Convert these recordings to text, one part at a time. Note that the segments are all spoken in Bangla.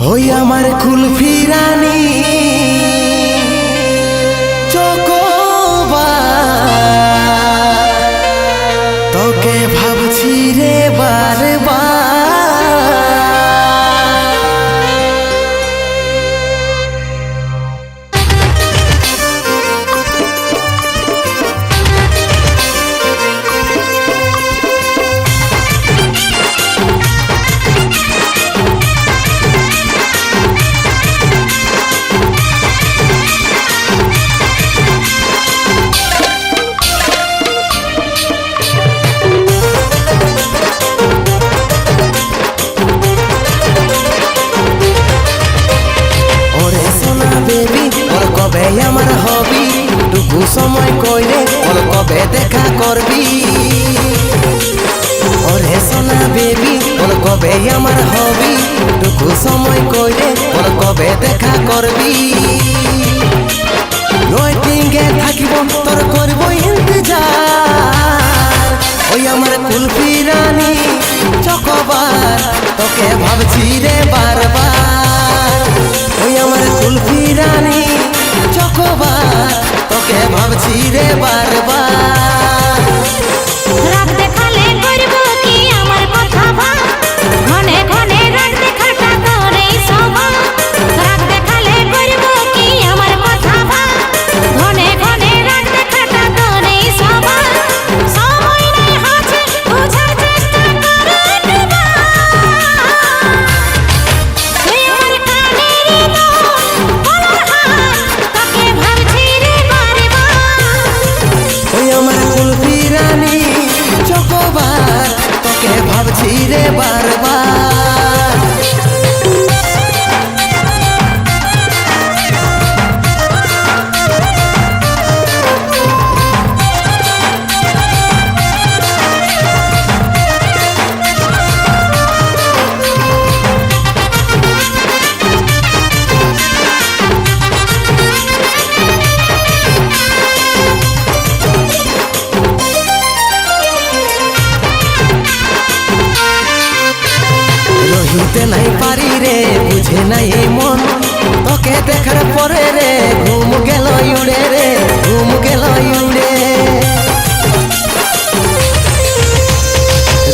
হই আমার কুলফি রানী চকোবার, তোকে ভাবছি রে বারবার। আমার হবি টুকু সময় কইরে ওর কবে দেখা করবি? ওরে সোনা বেবি ওর কবে আমার হবি টুকু সময় কইরে ওর কবে দেখা করবি? ওয়েটিংয়ে থাকিব তোর করব ইন্তজার। ওই আমার কুলফি রানী চকোবার, তোকে ভাবছি রে বারবার। ওই আমার কুলফি রানী চকোবার, তোকে ভাবছি রে বারবার। রাত দেখালে করব কি আমার কথা ভাব, ঘনে ঘনে রাত দেখাটা তোরেই স্বভাব। রাত দেখালে করব কি আমার কথা ভাব, ঘনে ঘনে রাত দেখাটা তোরেই স্বভাব। সময় নাই হাতে বুঝার চেষ্টা কর একবার। তুই আমার কানেরই বলার হাত, তোকে ভাবছি রে বারবার। ওই আমার কুলফি রানী চকোবার, তোকে ভাবছি রে বারবার। রহিতে নাই পারি রে, বুঝে নাই এই মন, তোকে দেখার পরে রে ঘুম গেল উড়ে রে, ঘুম গেল উড়ে।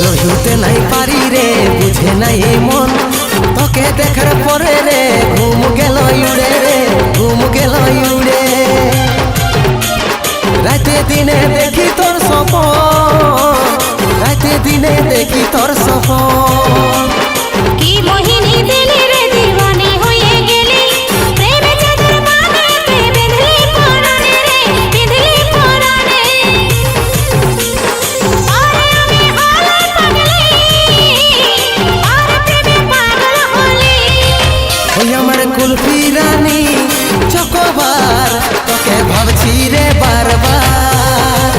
রহিতে নাই পারি রে, বুঝে নাই এই মন, তোকে দেখার পরে রে ঘুম গেল উড়ে রে, ঘুম গেল উড়ে। রাতে দিনে দেখি তোর স্বপন, রাতে দিনে দেখি তোর স্বপন। কি মোহিনী দিলি রে দিওয়ানি হয়ে গেলি, প্রেমে চাদর বানাতে বেঁধলি পরাণে রে, বেঁধলি পরাণে। আরে আমি হলে পাগলি, আর প্রেমে পাগল হলি। ওই আমার কুলফি রানী চকোবার, তোকে ভাবছি রে বারবার।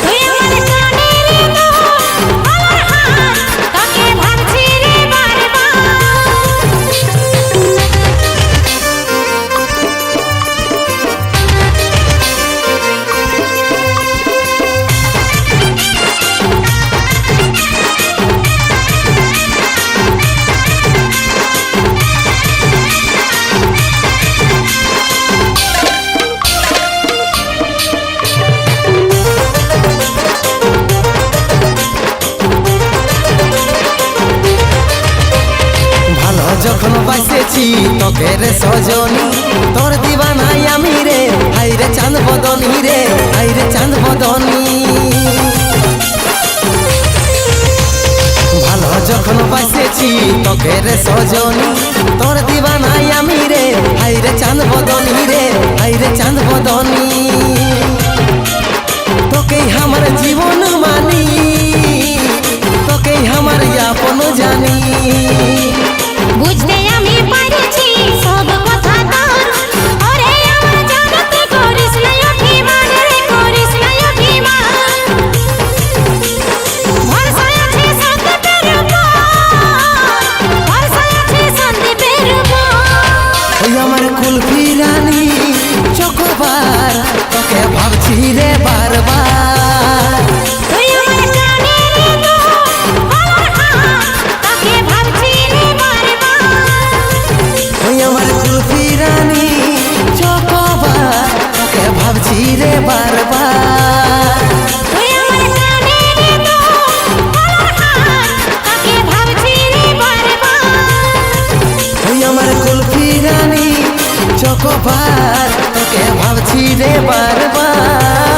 তুই আমার কানেরই বলার হাত, তোকে ভাবছি রে বারবার। ভালো যখন বাসেছি তোকে রে সজনী, তোর দিবানাই আমি রে, হাই রে চাঁদ বদনী রে, হাই রে চাঁদ বদনী। ভালো যখন বাসেছি তোকে রে সজনী, তোর দিবানাই আমি রে, হাই রে চাঁদ বদনী রে, হাই রে চাঁদ বদনী। তোকেই আমার জীবন মানি, তোকেই আমার আপন জানি। বুঝতে আমি পারছি সব কথা তোর, ওরে আমার জানতে করিস না অভিমান রে, করিস না অভিমান। ভরসা আছে সন্দীপের উপর, ভরসা আছে সন্দীপের উপর। ওই আমার কুলফি রানী চকোবার, তোকে ভাবছি রে বারবার। চকোবার তোকে ভাবছি রে বারবার